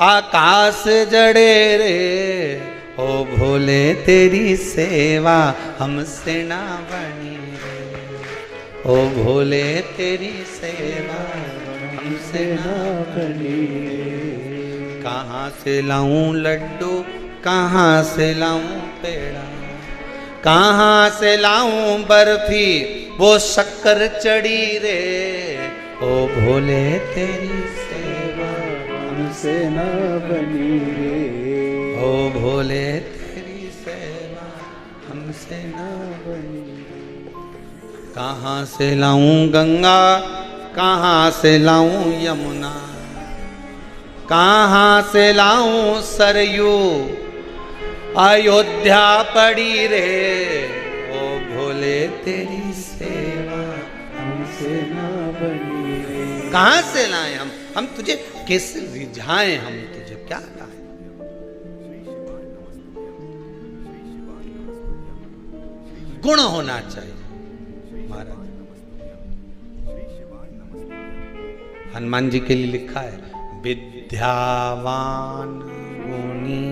आकाश जड़े रे, ओ भोले तेरी सेवा हमसे ना बनी रे, ओ भोले तेरी सेवा हमसे ना बनी रे। कहाँ से लाऊं लड्डू, कहाँ से लाऊं पेड़ा, कहाँ से लाऊं बर्फी, वो शक्कर चढ़ी रे, ओ भोले तेरी सेवा हमसे ना बनी रे, ओ भोले तेरी सेवा हमसे ना बनी रे। कहाँ से लाऊं गंगा, कहाँ से लाऊं यमुना, कहाँ से लाऊं सरयू, अयोध्या पड़ी रे, ओ भोले तेरी सेवा हमसे ना बनी रे। कहाँ से लाएं हम तुझे कैसे रिझाएं, हम तुझे क्या लाएं? गुण होना चाहिए महाराज। हनुमान जी के लिए लिखा है, विद्यावान गुणी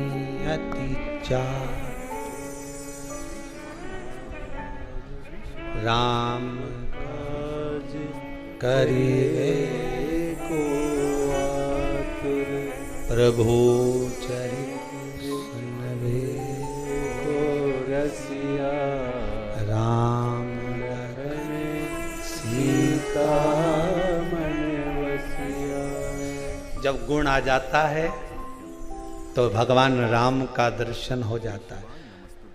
अति चार, राम काज करिवे को आतुर, प्रभु चरित सुनवे को रसिया, राम लखन सीता मन वसिया। जब गुण आ जाता है तो भगवान राम का दर्शन हो जाता है।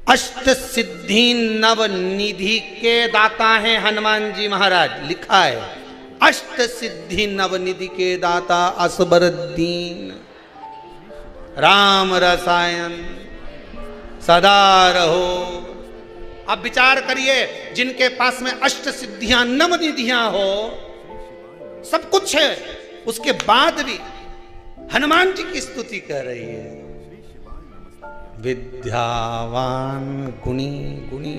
अष्ट सिद्धि नव निधि के दाता हैं हनुमान जी महाराज, लिखा है अष्ट सिद्धि नव निधि के दाता असबरदीन, राम रसायन सदा रहो। अब विचार करिए, जिनके पास में अष्ट सिद्धियां नव निधियां हो, सब कुछ है, उसके बाद भी हनुमान जी की स्तुति कर रही है। विद्यावान गुणी गुणी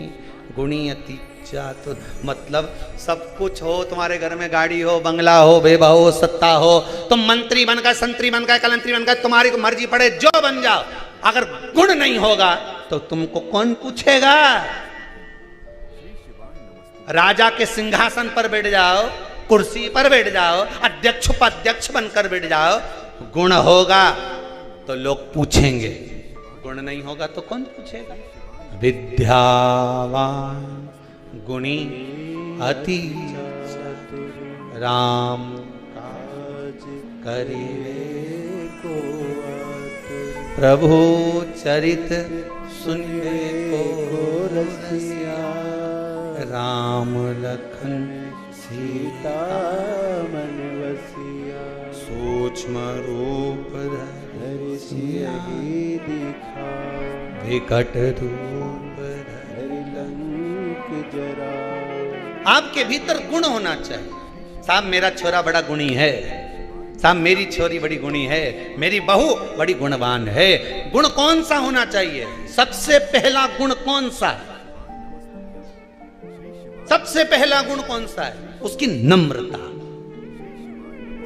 गुणी अति चातुर, मतलब सब कुछ हो, तुम्हारे घर में गाड़ी हो, बंगला हो, बेबा हो, सत्ता हो, तुम मंत्री बन गए, संतरी बन गए, कलंतरी बन गए, तुम्हारी को मर्जी पड़े जो बन जाओ, अगर गुण नहीं होगा तो तुमको कौन पूछेगा? राजा के सिंहासन पर बैठ जाओ, कुर्सी पर बैठ जाओ, अध्यक्ष उपाध्यक्ष बनकर बैठ जाओ, गुण होगा तो लोग पूछेंगे, गुण नहीं होगा तो कौन पूछेगा? विद्यावान गुणी अति चातुर, राम काज करिवे को आतुर, प्रभु चरित सुनिवे को रसिया, राम लखन सीता मन वसिया, सूक्ष्म रूप धरि सियहि दिखाओ, विकट रूप धरि लंक जराओ। आपके भीतर गुण होना चाहिए। साहब मेरा छोरा बड़ा गुणी है, साहब मेरी छोरी बड़ी गुणी है, मेरी बहू बड़ी गुणवान है। गुण कौन सा होना चाहिए? सबसे पहला गुण कौन सा? सबसे पहला गुण कौन सा है? उसकी नम्रता।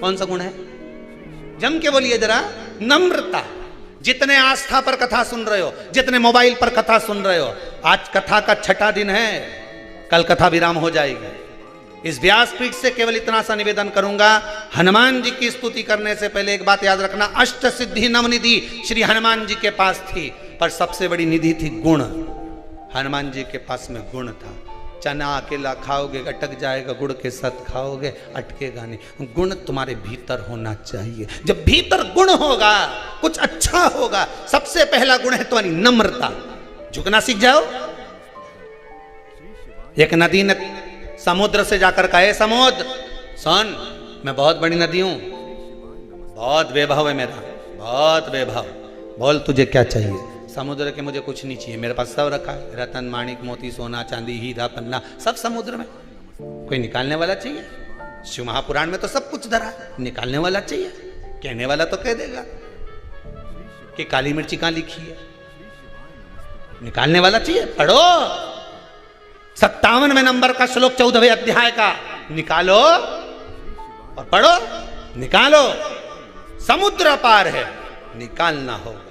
कौन सा गुण है? जम के बोलिए जरा। नम्रता। जितने आस्था पर कथा सुन रहे हो, जितने मोबाइल पर कथा सुन रहे हो, आज कथा का 6ठा दिन है, कल कथा विराम हो जाएगी। इस व्यासपीठ से केवल इतना सा निवेदन करूंगा, हनुमान जी की स्तुति करने से पहले एक बात याद रखना, अष्ट सिद्धि नवनिधि श्री हनुमान जी के पास थी, पर सबसे बड़ी निधि थी गुण। हनुमान जी के पास में गुण था। चना अकेला खाओगे अटक जाएगा, गुड़ के साथ खाओगे अटकेगा नहीं। गुण तुम्हारे भीतर होना चाहिए। जब भीतर गुण होगा कुछ अच्छा होगा। सबसे पहला गुण है तुम्हारी नम्रता। झुकना सीख जाओ। एक नदी ने समुद्र से जाकर कहा, समुद्र सुन, मैं बहुत बड़ी नदी हूं, बहुत वैभव है मेरा, बहुत वैभव, बोल तुझे क्या चाहिए? समुद्र के मुझे कुछ नहीं चाहिए, मेरे पास सब रखा है, रतन माणिक मोती सोना चांदी हीरा पन्ना सब समुद्र में। कोई निकालने वाला चाहिए? शिव महापुराण में तो सब कुछ धरा, निकालने वाला चाहिए? कहने वाला तो कह देगा कि काली मिर्ची कहां लिखी है, निकालने वाला चाहिए? पढ़ो 57वें नंबर का श्लोक 14वें अध्याय का, निकालो और पढ़ो। निकालो, समुद्र पार है, निकालना होगा।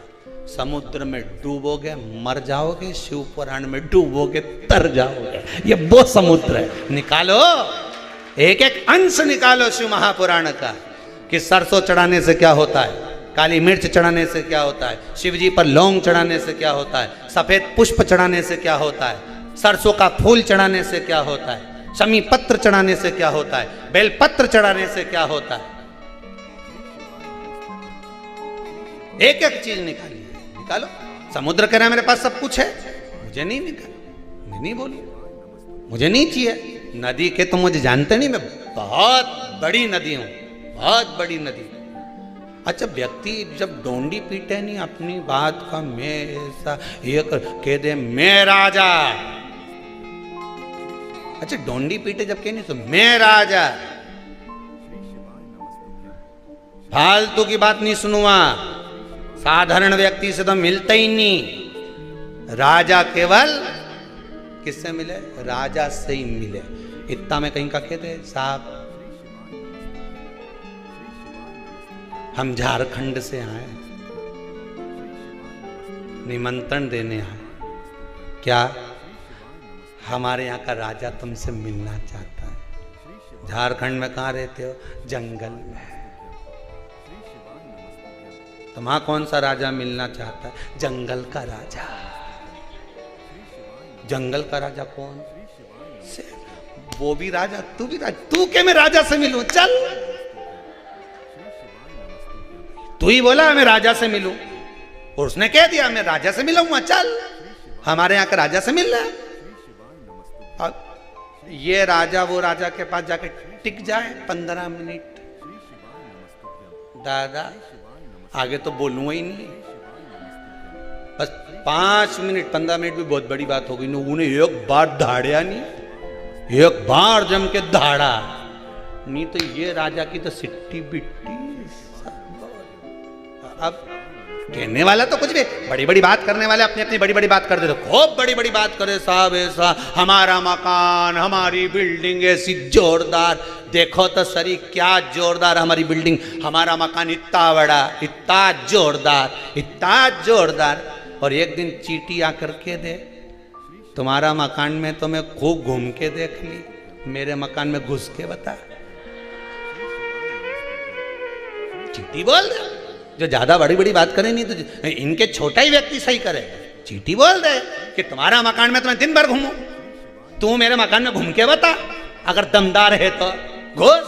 समुद्र में डूबोगे मर जाओगे, शिव पुराण में डूबोगे तर जाओगे। ये वो समुद्र है, निकालो। एक एक अंश निकालो शिव महापुराण का, कि सरसों चढ़ाने से क्या होता है, काली मिर्च चढ़ाने से क्या होता है, शिव जी पर लौंग चढ़ाने से क्या होता है, सफेद पुष्प चढ़ाने से क्या होता है, सरसों का फूल चढ़ाने से क्या होता है, शमी पत्र चढ़ाने से क्या होता है, बेलपत्र चढ़ाने से क्या होता है। एक एक चीज निकालिए, निकालो। समुद्र कह रहा है मेरे पास सब कुछ है, मुझे नहीं निकाल, मैं नहीं बोलू, मुझे नहीं चाहिए। नदी के तो मुझे जानते नहीं, मैं बहुत बड़ी नदी हूं, बहुत बड़ी नदी। अच्छा, व्यक्ति जब डोंडी पीटे नहीं अपनी बात का, मैं ऐसा ये कह दे मैं राजा। अच्छा, डोंडी पीटे जब कह नहीं तो मैं राजा, फालतू की बात नहीं सुनूंगा। साधारण व्यक्ति से तो मिलता ही नहीं। राजा केवल किससे मिले? राजा से ही मिले। इतना में कहीं का कहते साहब हम झारखंड से आए, निमंत्रण देने आए, क्या हमारे यहाँ का राजा तुमसे मिलना चाहता है। झारखंड में कहाँ रहते हो? जंगल में। तो वहां कौन सा राजा मिलना चाहता है? जंगल का राजा। जंगल का राजा कौन से? वो भी राजा, तू भी राजा। तू के मैं राजा से मिलूं? चल, तू ही बोला मैं राजा से मिलूं, और उसने कह दिया मैं राजा से मिलूंगा। चल, हमारे यहाँ का राजा से मिल रहा है। अब ये राजा वो राजा के पास जाके टिक जाए 15 मिनट, दादा आगे तो बोलूंगा ही नहीं, बस 5 मिनट 15 मिनट भी बहुत बड़ी बात हो गई। उन्हें एक बार धाड़िया नहीं, एक बार जम के धाड़ा नहीं, तो ये राजा की तो सिट्टी बिट्टी। अब कहने वाला तो कुछ भी, बड़ी बड़ी बात करने वाले अपनी अपनी बड़ी बड़ी बात कर देते, खूब बड़ी बड़ी बात करे साहब, ऐसा हमारा मकान हमारी बिल्डिंग ऐसी जोरदार, देखो तो सरी क्या जोरदार हमारी बिल्डिंग, हमारा मकान इतना बड़ा, इतना जोरदार, इतना जोरदार। और एक दिन चींटी आकर के दे, तुम्हारा मकान में तो मैं खूब घूम के देख ली, मेरे मकान में घुस के बता। चींटी बोल दे, जो ज्यादा बड़ी बड़ी बात करे नहीं तो इनके छोटा ही व्यक्ति सही करे। चींटी बोल दे कि तुम्हारा मकान में तो मैं दिन भर घूमूं, तू मेरे मकान में घूम के बता, अगर दमदार है तो घुस।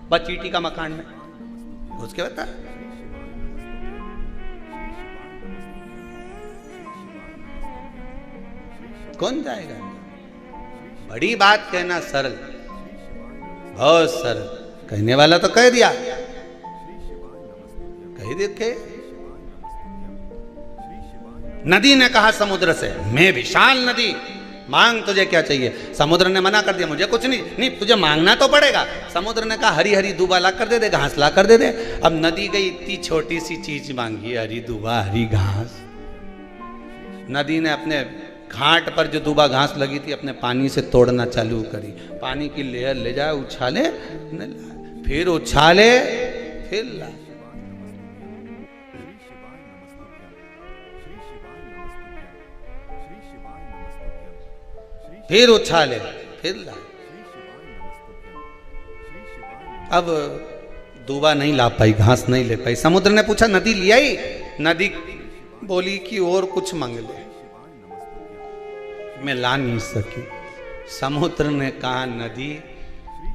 बस चींटी का मकान में घुस के बता। कौन जाएगा? बड़ी बात कहना सरल, बहुत सरल। कहने वाला तो कह दिया, कह देखे। नदी ने कहा समुद्र से, मैं विशाल नदी, मांग तुझे क्या चाहिए। समुद्र ने मना कर दिया, मुझे कुछ नहीं, नहीं तुझे मांगना तो पड़ेगा। समुद्र ने कहा हरी हरी दूबा ला कर दे दे, घास ला कर दे दे। अब नदी गई, इतनी छोटी सी चीज मांगी, हरी दूबा हरी घास। नदी ने अपने घाट पर जो दूबा घास लगी थी अपने पानी से तोड़ना चालू करी। पानी की लेयर ले जाए, उछाले, फिर उछाले, फिर ला। फिर उछाले, फिर ला। अब दूबा नहीं ला पाई, घास नहीं ले पाई। समुद्र ने पूछा नदी ले आई? नदी बोली कि और कुछ मांग ले, मैं ला नहीं सकी। समुद्र ने कहा नदी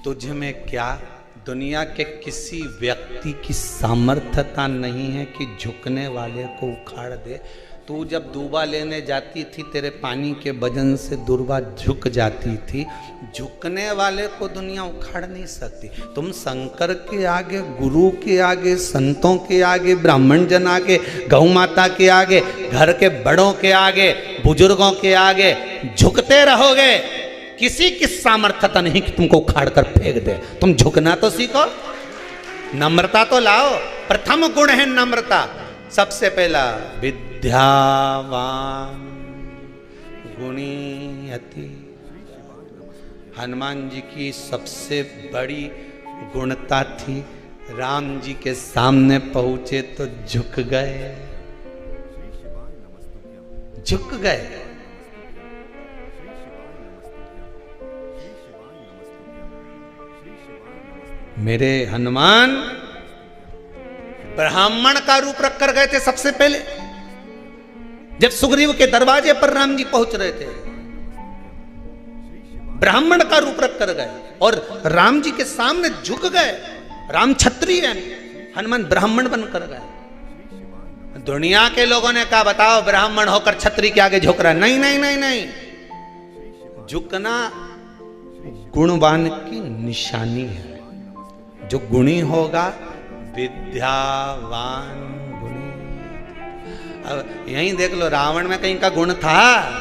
तुझ में क्या दुनिया के किसी व्यक्ति की सामर्थ्यता नहीं है कि झुकने वाले को उखाड़ दे। तू जब दूबा लेने जाती थी तेरे पानी के वजन से दूबा झुक जाती थी, झुकने वाले को दुनिया उखाड़ नहीं सकती। तुम शंकर के आगे, गुरु के आगे, संतों के आगे, ब्राह्मण जन आगे, गौ माता के आगे, घर के बड़ों के आगे, बुजुर्गों के आगे झुकते रहोगे, किसी की सामर्थ्यता नहीं कि तुमको उखाड़ कर फेंक दे। तुम झुकना तो सीखो, नम्रता तो लाओ। प्रथम गुण है नम्रता। सबसे पहला विद्यावान गुणी अति। हनुमान जी की सबसे बड़ी गुणता थी, राम जी के सामने पहुंचे तो झुक गए, झुक गए। मेरे हनुमान ब्राह्मण का रूप रख कर गए थे। सबसे पहले जब सुग्रीव के दरवाजे पर राम जी पहुंच रहे थे, ब्राह्मण का रूप रख कर गए और राम जी के सामने झुक गए। राम क्षत्रिय है, हनुमान ब्राह्मण बनकर गए। दुनिया के लोगों ने कहा बताओ ब्राह्मण होकर क्षत्रिय के आगे झुक रहा है? नहीं नहीं नहीं नहीं, झुकना गुणवान की निशानी है। जो गुणी होगा विद्यावान गुणी। अब यहीं देख लो, रावण में कहीं का गुण था?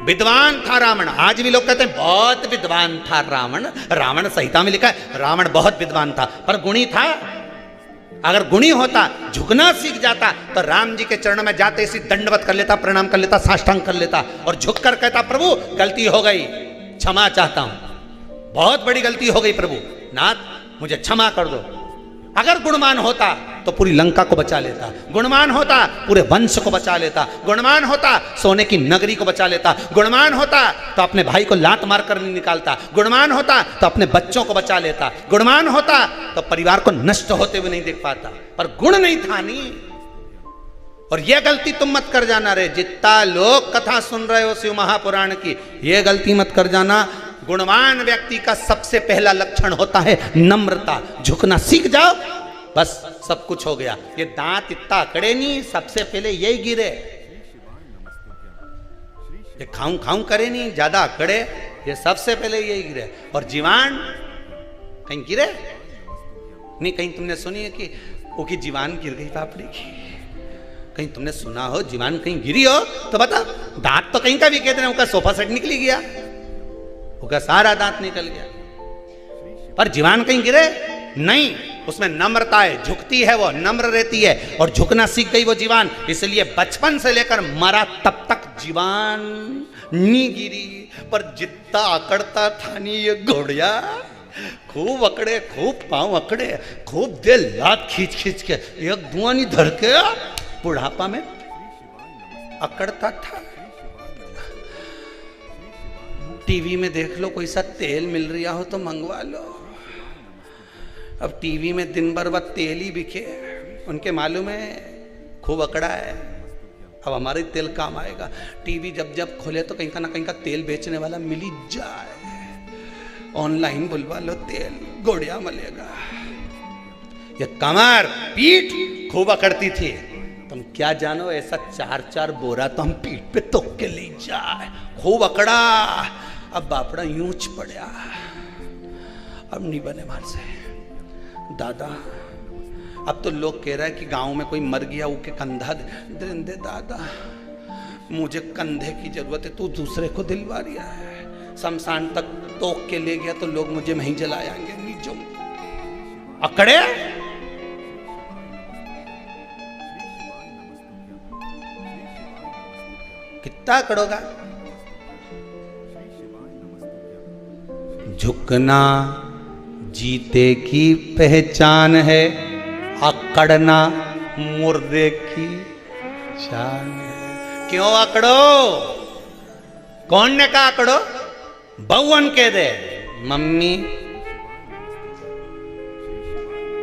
विद्वान था रावण। आज भी लोग कहते हैं बहुत विद्वान था रावण। रावण संहिता में लिखा है रावण बहुत विद्वान था, पर गुणी था? अगर गुणी होता, झुकना सीख जाता, तो राम जी के चरणों में जाते इसी दंडवत कर लेता, प्रणाम कर लेता, साष्टांग कर लेता और झुक कर कहता प्रभु गलती हो गई, क्षमा चाहता हूं, बहुत बड़ी गलती हो गई प्रभु, नाथ मुझे क्षमा कर दो। अगर गुणवान होता तो पूरी लंका को बचा लेता, गुणवान होता पूरे वंश को बचा लेता, गुणवान होता सोने की नगरी को बचा लेता, गुणवान होता तो अपने भाई को लात मार कर नहीं निकालता, गुणवान होता तो अपने बच्चों को बचा लेता, गुणवान होता तो परिवार को नष्ट होते हुए नहीं देख पाता। पर गुण नहीं था नहीं। और यह गलती तुम मत कर जाना रे, जितना लोग कथा सुन रहे हो शिव महापुराण की, यह गलती मत कर जाना। गुणवान व्यक्ति का सबसे पहला लक्षण होता है नम्रता। झुकना सीख जाओ, बस सब कुछ हो गया। ये दांत इतना अकड़े नहीं, सबसे पहले यही गिरे। ये खाऊं खाऊं करे नहीं, ज्यादा अकड़े, ये सबसे पहले यही गिरे। और जीवान कहीं गिरे नहीं। कहीं तुमने सुनी है कि वो की जीवान गिर गई पापड़ी की? कहीं तुमने सुना हो जीवान कहीं गिरी हो तो बता। दांत तो कहीं का भी कहते हैं, उनका सोफा सेट निकली गया, उसका सारा दांत निकल गया, पर जीवान कहीं गिरे नहीं। उसमें नम्रता है, झुकती है, वो नम्र रहती है और झुकना सीख गई वो जीवान। इसलिए बचपन से लेकर मरा तब तक जीवान नहीं गिरी। पर जितना अकड़ता था नहीं ये घोड़िया, खूब अकड़े, खूब पांव अकड़े, खूब दे लात खींच खींच के, एक धुआं नहीं धर के बुढ़ापा में अकड़ता था। टीवी में देख लो, कोई सा तेल मिल रहा हो तो मंगवा लो। अब टीवी में दिन भर वह तेल ही बिके, उनके मालूम है खूब अकड़ा है, अब हमारे तेल काम आएगा। टीवी जब जब खोले तो कहीं का ना कहीं का तेल बेचने वाला मिल ही जाए। ऑनलाइन बुलवा लो तेल, गोड़िया मिलेगा। ये कमर पीठ खूब अकड़ती थी, तुम क्या जानो, ऐसा 4-4 बोरा तो हम पीठ पे तोक के ले जाए। खूब अकड़ा, अब बापड़ा यूंच पड़ा, अब नहीं बने मार से दादा। अब तो लोग कह रहे हैं कि गांव में कोई मर गया, वो के कंधा दे दादा, मुझे कंधे की जरूरत है, तू दूसरे को दिलवा रिया है। शमशान तक तोक के ले गया तो लोग मुझे वहीं जलाएंगे। नीचो अकड़े, कितना अकड़ोगा? झुकना जीते की पहचान है, अकड़ना मुर्दे की शान है। क्यों अकड़ो? कौन ने कहा अकड़ो? बहुवन कह दे, मम्मी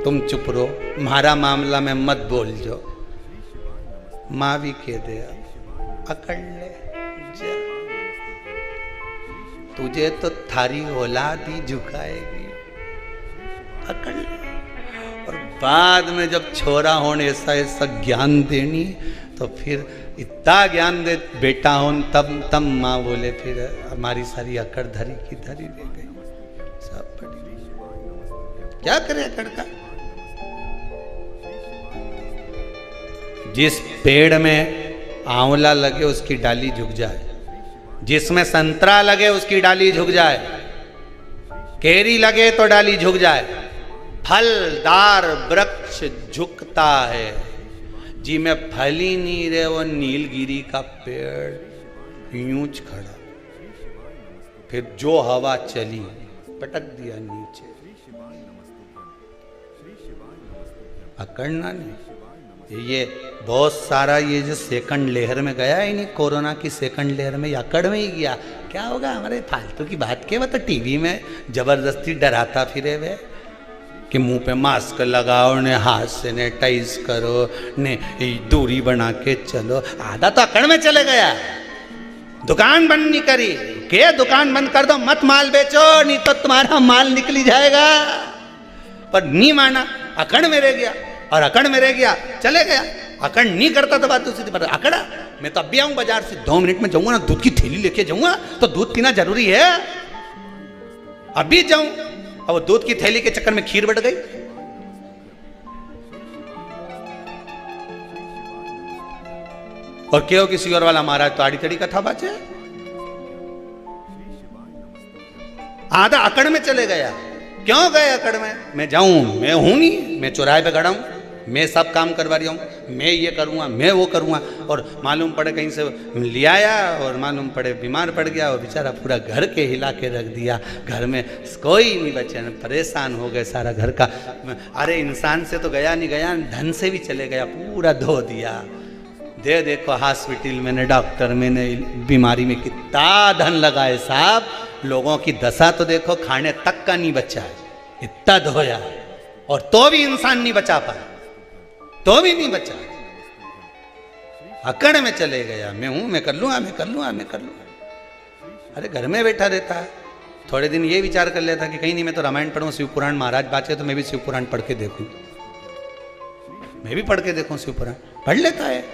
तुम चुप रहो, तुम्हारा मामला में मत बोल जो। माँ भी कह दे, अकड़ ले जा, तुझे तो थारी औलाद ही झुकाएगी, अकड़ ले। और बाद में जब छोरा होने ऐसा ऐसा ज्ञान देनी, तो फिर इतना ज्ञान दे बेटा हो, तब माँ बोले फिर हमारी सारी अकड़ धरी की धरी रह गई, सब पड़ी। क्या करे अकड़ का? जिस पेड़ में आंवला लगे उसकी डाली झुक जाए, जिसमें संतरा लगे उसकी डाली झुक जाए, केरी लगे तो डाली झुक जाए, फलदार वृक्ष झुकता है। जी में फल ही नहीं रहे वो नीलगिरी का पेड़ यूंच खड़ा, फिर जो हवा चली पटक दिया नीचे। अकड़ना नहीं। ये बहुत सारा ये जो सेकंड लेयर में गया ही नहीं, कोरोना की सेकंड लेयर में अकड़ में ही गया। क्या होगा? हमारे फालतू की बात के, वो तो टीवी में जबरदस्ती डराता फिरे वे कि मुंह पे मास्क लगाओ ने, हाथ से सैनिटाइज करो ने, दूरी बना के चलो। आधा तो अकड़ में चले गया। दुकान बंद नहीं करी के, दुकान बंद कर दो, मत माल बेचो, नहीं तो तुम्हारा माल निकली जाएगा। पर नहीं माना, अकड़ में रह गया, और अकड़ में रह गया चले गया। अकड़ नहीं करता तो बात दूसरी, पर अकड़ा। मैं तो अभी आऊं बाजार से, 2 मिनट में जाऊंगा ना, दूध की थैली लेके जाऊंगा, तो दूध पीना जरूरी है, अभी जाऊं। अब दूध की थैली के चक्कर में खीर बढ़ गई। और क्यों किसी और वाला महाराज तो आड़ी तड़ी कथा बाचे। आधा अकड़ में चले गया। क्यों गए अकड़ में? मैं जाऊं, मैं हूं नहीं, मैं चौराहे पे खड़ा हूं, मैं सब काम करवा रही हूँ, मैं ये करूँगा, मैं वो करूँगा। और मालूम पड़े कहीं से ले आया और मालूम पड़े बीमार पड़ गया, और बेचारा पूरा घर के हिला के रख दिया। घर में कोई नहीं बचे, परेशान हो गए सारा घर का। अरे इंसान से तो गया नहीं, गया धन से भी चले गया, पूरा धो दिया। देखो हॉस्पिटल में ने, डॉक्टर में ने, बीमारी में कितना धन लगाए साहब। लोगों की दशा तो देखो, खाने तक का नहीं बचा है, इतना धोया, और तो भी इंसान नहीं बचा पाया, तो भी नहीं बचा। अकड़ में चले गया, मैं हूं, मैं कर लूंगा, मैं कर लूंगा, मैं कर लूंगा। अरे घर में बैठा रहता है, थोड़े दिन ये विचार कर लेता कि कहीं नहीं मैं तो रामायण पढ़ूं, शिव पुराण महाराज बाचे तो मैं भी शिव पुराण पढ़ के देखूं, मैं भी पढ़ के देखूं शिव पुराण। पढ़ लेता है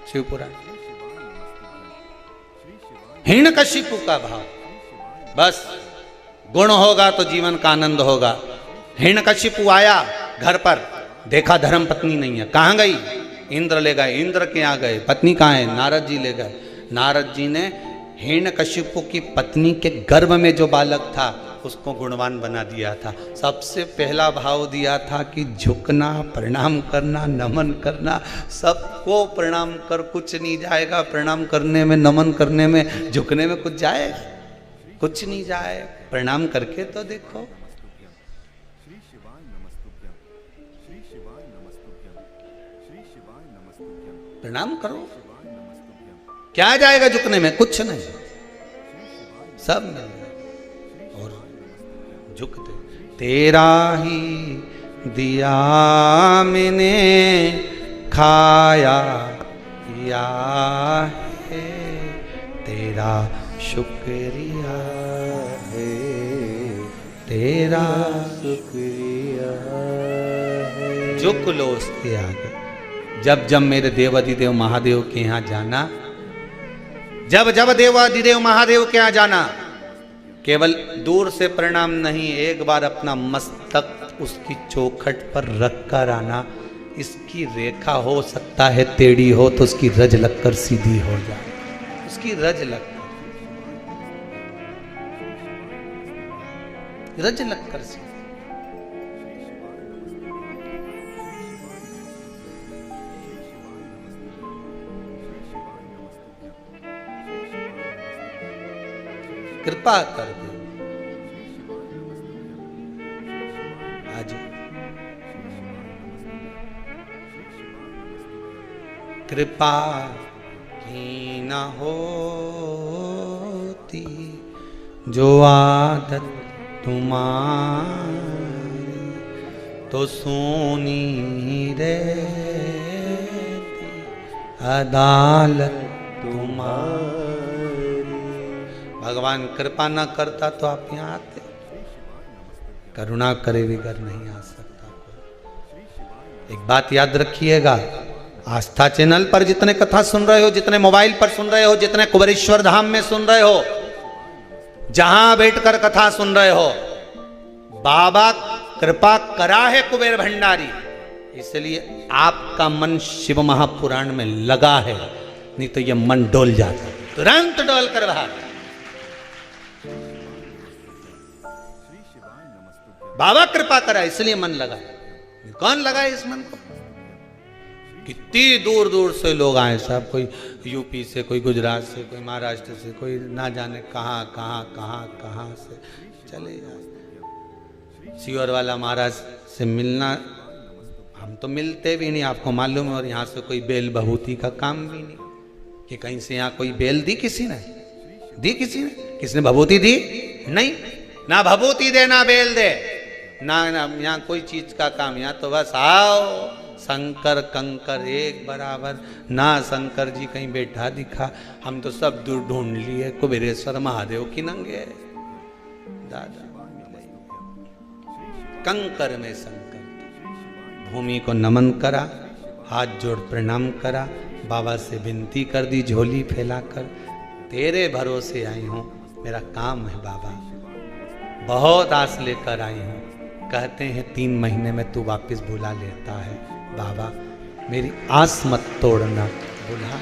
शिव पुराण। हिरण्यकशिपु का भाव, बस गुण होगा तो जीवन का आनंद होगा। हिरण्यकशिपु आया घर पर, देखा धर्म पत्नी नहीं है, कहाँ गई? इंद्र ले गए। इंद्र के यहाँ गए, पत्नी कहाँ है? नारद जी ले गए। नारद जी ने हिरण्यकशिपु की पत्नी के गर्भ में जो बालक था उसको गुणवान बना दिया था। सबसे पहला भाव दिया था कि झुकना, प्रणाम करना, नमन करना। सबको प्रणाम कर, कुछ नहीं जाएगा प्रणाम करने में, नमन करने में, झुकने में कुछ जाए? कुछ नहीं जाए। प्रणाम करके तो देखो। प्रणाम करो, क्या जाएगा झुकने में? कुछ नहीं, सब मिल और झुकते। तेरा ही दिया मैंने खाया या है, तेरा शुक्रिया है, तेरा शुक्रिया है। झुक लो उसके आगे। जब जब मेरे देवाधिदेव महादेव के यहाँ जाना, जब जब देवाधिदेव महादेव के यहाँ जाना, केवल दूर से प्रणाम नहीं, एक बार अपना मस्तक उसकी चौखट पर रख कर आना। इसकी रेखा हो सकता है टेढ़ी हो तो उसकी रज लगकर सीधी हो जाए, उसकी रज लगकर सीधी। कृपा कर दे। आज कृपा ही न होती जो आदत तुम्हारी तो सोनी रहती अदालत तुम्हारी। भगवान कृपा न करता तो आप यहाँ आते, करुणा करे बिगर नहीं आ सकता। एक बात याद रखिएगा, आस्था चैनल पर जितने कथा सुन रहे हो, जितने मोबाइल पर सुन रहे हो, जितने कुबेरेश्वर धाम में सुन रहे हो, जहां बैठकर कथा सुन रहे हो, बाबा कृपा करा है कुबेर भंडारी, इसलिए आपका मन शिव महापुराण में लगा है, नहीं तो ये मन डोल जाता, तुरंत डोल कर बाहर। बाबा कृपा करा इसलिए मन लगा। कौन लगाए इस मन को? कितनी दूर दूर से लोग आए साहब, कोई यूपी से, कोई गुजरात से, कोई महाराष्ट्र से, कोई ना जाने कहाँ कहाँ से चले जाए। सीहोर वाला महाराज से मिलना, हम तो मिलते भी नहीं, आपको मालूम है, और यहाँ से कोई बेल भभूति का काम भी नहीं कि कहीं से यहाँ कोई बेल दी किसी ने, किसने भभूति दी? नहीं, ना भभूति दे ना बेल दे, ना यहाँ कोई चीज का काम। यहाँ तो बस आओ, शंकर कंकर एक बराबर, ना शंकर जी कहीं बैठा दिखा, हम तो सब दूर ढूंढ लिए, कुबेरेश्वर महादेव की नंगे दादा कंकर में शंकर। भूमि को नमन करा, हाथ जोड़ प्रणाम करा, बाबा से विनती कर दी झोली फैलाकर, तेरे भरोसे आई हूँ, मेरा काम है बाबा, बहुत आस लेकर आई हूँ। कहते हैं 3 महीने में तू वापस बुला लेता है, बाबा मेरी आस मत तोड़ना, बुला